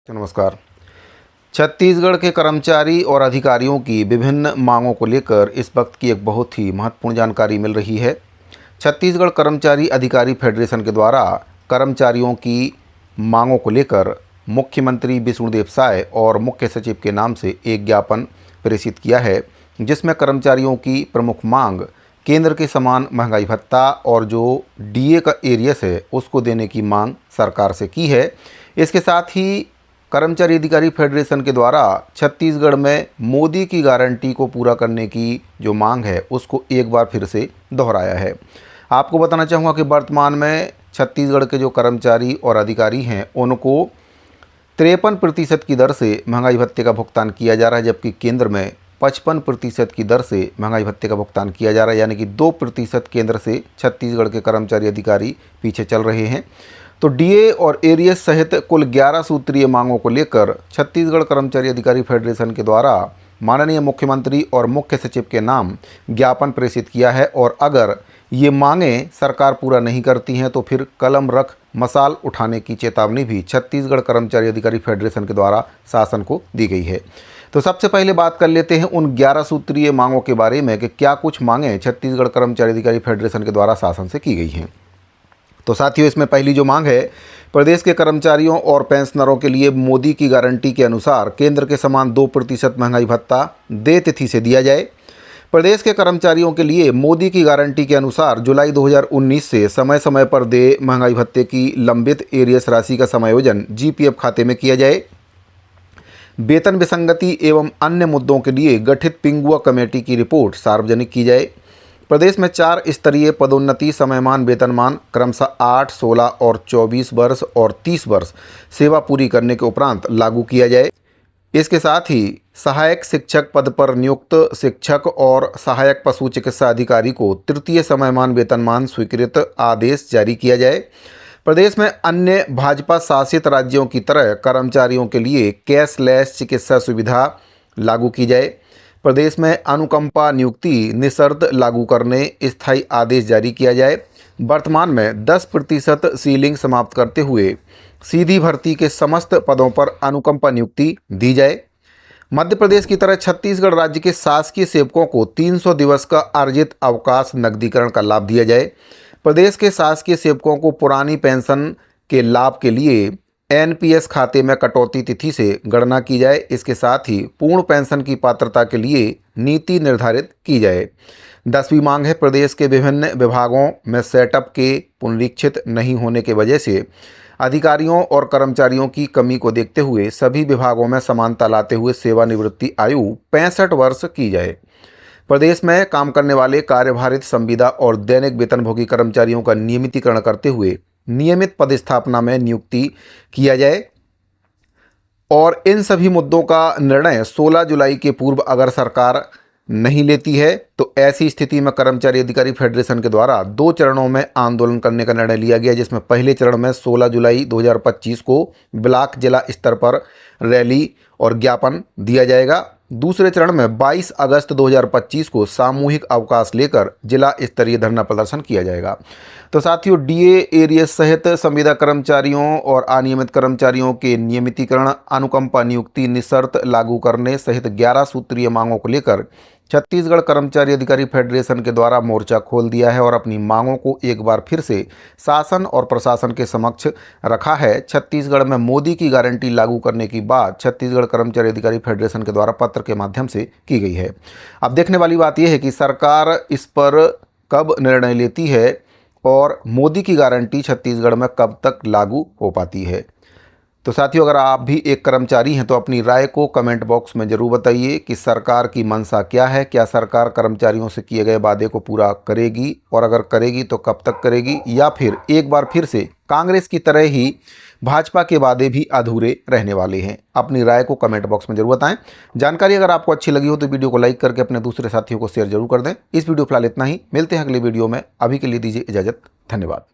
नमस्कार। छत्तीसगढ़ के कर्मचारी और अधिकारियों की विभिन्न मांगों को लेकर इस वक्त की एक बहुत ही महत्वपूर्ण जानकारी मिल रही है। छत्तीसगढ़ कर्मचारी अधिकारी फेडरेशन के द्वारा कर्मचारियों की मांगों को लेकर मुख्यमंत्री विष्णुदेव साय और मुख्य सचिव के नाम से एक ज्ञापन प्रेषित किया है, जिसमें कर्मचारियों की प्रमुख मांग केंद्र के समान महंगाई भत्ता और जो डीए का एरियस है उसको देने की मांग सरकार से की है। इसके साथ ही कर्मचारी अधिकारी फेडरेशन के द्वारा छत्तीसगढ़ में मोदी की गारंटी को पूरा करने की जो मांग है उसको एक बार फिर से दोहराया है। आपको बताना चाहूँगा कि वर्तमान में छत्तीसगढ़ के जो कर्मचारी और अधिकारी हैं उनको 53% की दर से महंगाई भत्ते का भुगतान किया जा रहा है, जबकि केंद्र में 55% की दर से महंगाई भत्ते का भुगतान किया जा रहा है, यानी कि 2% केंद्र से छत्तीसगढ़ के कर्मचारी अधिकारी पीछे चल रहे हैं। तो डीए और एरियस सहित कुल 11 सूत्रीय मांगों को लेकर छत्तीसगढ़ कर्मचारी अधिकारी फेडरेशन के द्वारा माननीय मुख्यमंत्री और मुख्य सचिव के नाम ज्ञापन प्रेषित किया है, और अगर ये मांगें सरकार पूरा नहीं करती हैं तो फिर कलम रख मसाल उठाने की चेतावनी भी छत्तीसगढ़ कर्मचारी अधिकारी फेडरेशन के द्वारा शासन को दी गई है। तो सबसे पहले बात कर लेते हैं उन 11 सूत्रीय मांगों के बारे में कि क्या कुछ मांगें छत्तीसगढ़ कर्मचारी अधिकारी फेडरेशन के द्वारा शासन से की गई हैं। तो साथियों, इसमें पहली जो मांग है, प्रदेश के कर्मचारियों और पेंशनरों के लिए मोदी की गारंटी के अनुसार केंद्र के समान 2% महंगाई भत्ता देय तिथि से दिया जाए। प्रदेश के कर्मचारियों के लिए मोदी की गारंटी के अनुसार जुलाई 2019 से समय समय पर देय महंगाई भत्ते की लंबित एरियस राशि का समायोजन जीपीएफ खाते में किया जाए। वेतन विसंगति एवं अन्य मुद्दों के लिए गठित पिंगुआ कमेटी की रिपोर्ट सार्वजनिक की जाए। प्रदेश में 4 स्तरीय पदोन्नति समयमान वेतनमान क्रमशः 8, 16 और 24 वर्ष और 30 वर्ष सेवा पूरी करने के उपरांत लागू किया जाए। इसके साथ ही सहायक शिक्षक पद पर नियुक्त शिक्षक और सहायक पशु चिकित्सा अधिकारी को तृतीय समयमान वेतनमान स्वीकृत आदेश जारी किया जाए। प्रदेश में अन्य भाजपा शासित राज्यों की तरह कर्मचारियों के लिए कैशलेस चिकित्सा सुविधा लागू की जाए। प्रदेश में अनुकंपा नियुक्ति निशर्त लागू करने स्थायी आदेश जारी किया जाए। वर्तमान में 10% सीलिंग समाप्त करते हुए सीधी भर्ती के समस्त पदों पर अनुकंपा नियुक्ति दी जाए। मध्य प्रदेश की तरह छत्तीसगढ़ राज्य के शासकीय सेवकों को 300 दिवस का अर्जित अवकाश नकदीकरण का लाभ दिया जाए। प्रदेश के शासकीय सेवकों को पुरानी पेंशन के लाभ के लिए एनपीएस खाते में कटौती तिथि से गणना की जाए। इसके साथ ही पूर्ण पेंशन की पात्रता के लिए नीति निर्धारित की जाए। 10वीं मांग है, प्रदेश के विभिन्न विभागों में सेटअप के पुनरीक्षित नहीं होने के वजह से अधिकारियों और कर्मचारियों की कमी को देखते हुए सभी विभागों में समानता लाते हुए सेवानिवृत्ति आयु 65 वर्ष की जाए। प्रदेश में काम करने वाले कार्यभारित संविदा और दैनिक वेतनभोगी कर्मचारियों का नियमितीकरण करते हुए नियमित पदस्थापना में नियुक्ति किया जाए। और इन सभी मुद्दों का निर्णय 16 जुलाई के पूर्व अगर सरकार नहीं लेती है तो ऐसी स्थिति में कर्मचारी अधिकारी फेडरेशन के द्वारा 2 चरणों में आंदोलन करने का निर्णय लिया गया, जिसमें पहले चरण में 16 जुलाई 2025 को ब्लॉक जिला स्तर पर रैली और ज्ञापन दिया जाएगा। दूसरे चरण में 22 अगस्त 2025 को सामूहिक अवकाश लेकर जिला स्तरीय धरना प्रदर्शन किया जाएगा। तो साथियों, डीए एरियस सहित संविदा कर्मचारियों और अनियमित कर्मचारियों के नियमितीकरण, अनुकंपा नियुक्ति निशर्त लागू करने सहित 11 सूत्रीय मांगों को लेकर छत्तीसगढ़ कर्मचारी अधिकारी फेडरेशन के द्वारा मोर्चा खोल दिया है और अपनी मांगों को एक बार फिर से शासन और प्रशासन के समक्ष रखा है। छत्तीसगढ़ में मोदी की गारंटी लागू करने की बात छत्तीसगढ़ कर्मचारी अधिकारी फेडरेशन के द्वारा पत्र के माध्यम से की गई है। अब देखने वाली बात यह है कि सरकार इस पर कब निर्णय लेती है और मोदी की गारंटी छत्तीसगढ़ में कब तक लागू हो पाती है। तो साथियों, अगर आप भी एक कर्मचारी हैं तो अपनी राय को कमेंट बॉक्स में ज़रूर बताइए कि सरकार की मंशा क्या है। क्या सरकार कर्मचारियों से किए गए वादे को पूरा करेगी, और अगर करेगी तो कब तक करेगी, या फिर एक बार फिर से कांग्रेस की तरह ही भाजपा के वादे भी अधूरे रहने वाले हैं। अपनी राय को कमेंट बॉक्स में जरूर बताएं। जानकारी अगर आपको अच्छी लगी हो तो वीडियो को लाइक करके अपने दूसरे साथियों को शेयर जरूर कर दें। इस वीडियो फिलहाल इतना ही, मिलते हैं अगले वीडियो में। अभी के लिए दीजिए इजाज़त। धन्यवाद।